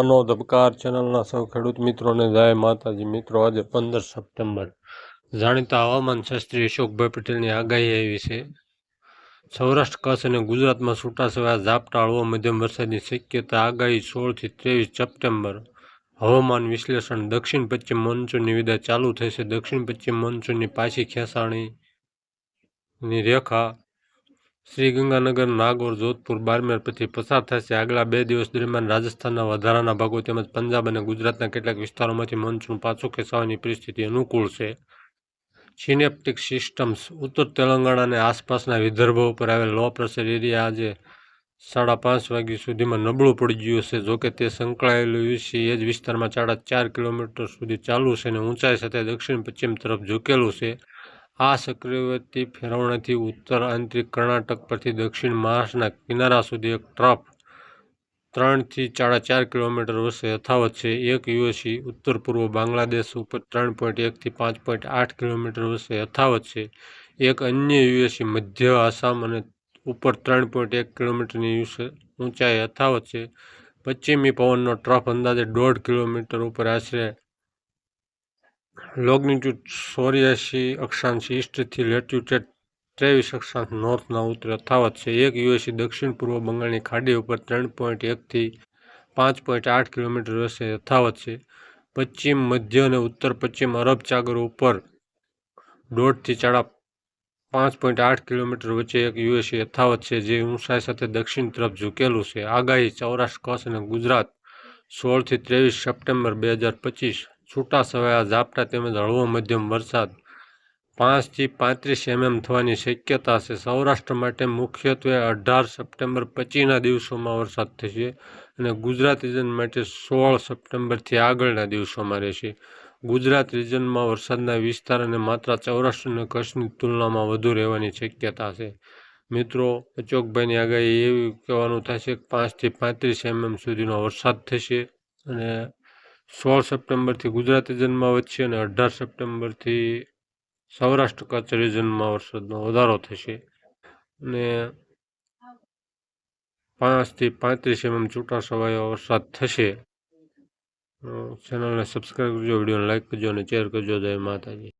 નો ધબકાર ચેનલના સૌ ખેડૂત મિત્રોને જય માતાજી. મિત્રો, આજે 15 સપ્ટેમ્બર જાણીતા હવામાન શાસ્ત્રી અશોકભાઈ પટેલની આગાહી આવી છે. સૌરાષ્ટ્ર, કચ્છ અને ગુજરાતમાં છૂટાછવાયા ઝાપટા, હળવો મધ્યમ વરસાદની શક્યતા. આગાહી 16 થી 23 સપ્ટેમ્બર. હવામાન વિશ્લેષણ. દક્ષિણ પશ્ચિમ મોન્સૂનની વિદાય ચાલુ થશે. દક્ષિણ પશ્ચિમ મોન્સૂનની પાછી ખેંચાણીની રેખા શ્રીગંગાનગર, નાગૌર, જોધપુર, બારમેર પરથી પસાર થશે. આગલા 2 દિવસ દરમિયાન રાજસ્થાનના વધારાના ભાગો તેમજ પંજાબ અને ગુજરાતના કેટલાક વિસ્તારોમાંથી મોન્સૂન પાછું ખેંચવાની પરિસ્થિતિ અનુકૂળ છે. Synaptic systems. ઉત્તર તેલંગાણા અને આસપાસના વિદર્ભ ઉપર આવેલ લો પ્રેશર એરિયા આજે 5:30 વાગ્યા સુધીમાં નબળું પડી ગયું છે. જોકે તે સંકળાયેલું યુસી એ જ વિસ્તારમાં 4.5 કિલોમીટર સુધી ચાલુ છે અને ઊંચાઈ સાથે દક્ષિણ પશ્ચિમ તરફ ઝૂકેલું છે. આ ચક્રવાતી ફેરવણીથી ઉત્તર આંતરિક કર્ણાટક પરથી દક્ષિણ મહારાષ્ટ્રના કિનારા સુધી એક ટ્રફ 3 થી 4.5 કિલોમીટર વચ્ચે યથાવત છે. એક યુએસી ઉત્તર પૂર્વ બાંગ્લાદેશ ઉપર 3.1 થી 5.8 કિલોમીટર વચ્ચે યથાવત છે. એક અન્ય યુએસી મધ્ય આસામ અને ઉપર 3.1 કિલોમીટરની ઊંચાઈ યથાવત છે. પશ્ચિમી પવનનો ટ્રફ અંદાજે 1.5 કિલોમીટર ઉપર આશરે લોગ્નિટ્યુડ 84 અક્ષાંશ ઈસ્ટથી લેટિટ્યુડ 23 અક્ષાંશ નોર્થના ઉત્તર યથાવત છે. એક યુએસી દક્ષિણ પૂર્વ બંગાળની ખાડી ઉપર 3.1 થી 5.8 કિલોમીટર વચ્ચે યથાવત છે. પશ્ચિમ, મધ્ય અને ઉત્તર પશ્ચિમ અરબ સાગર ઉપર 1.5 થી 5.8 કિલોમીટર વચ્ચે એક યુએસી યથાવત છે, જે ઊંચાઈ સાથે દક્ષિણ તરફ ઝૂકેલું છે. આગાહી સૌરાષ્ટ્ર, કચ્છ અને ગુજરાત 16 થી 23 સપ્ટેમ્બર 2025. છૂટાછવાયા ઝાપટા તેમજ હળવો મધ્યમ વરસાદ 5 થી 35 mm થવાની શક્યતા છે. સૌરાષ્ટ્ર માટે મુખ્યત્વે 18 સપ્ટેમ્બર પછીના દિવસોમાં વરસાદ થશે અને ગુજરાત રિજન માટે 16 સપ્ટેમ્બરથી આગળના દિવસોમાં રહેશે. ગુજરાત રિજનમાં વરસાદના વિસ્તાર અને માત્રા સૌરાષ્ટ્ર અને કચ્છની તુલનામાં વધુ રહેવાની શક્યતા છે. મિત્રો, અશોકભાઈની આગાહી એવી કહેવાનું થશે કે 5 થી 35 mm સુધીનો વરસાદ થશે અને 16 સપ્ટેમ્બરથી ગુજરાત રિજનમાં વધશે અને 18 સપ્ટેમ્બરથી સૌરાષ્ટ્ર કચ્છ રિજનમાં વરસાદનો વધારો થશે અને 5 થી 35 mm છૂટાછવાયો વરસાદ થશે. ચેનલને સબસ્ક્રાઈબ કરજો, વિડીયોને લાઈક કરજો અને શેર કરજો. જય માતાજી.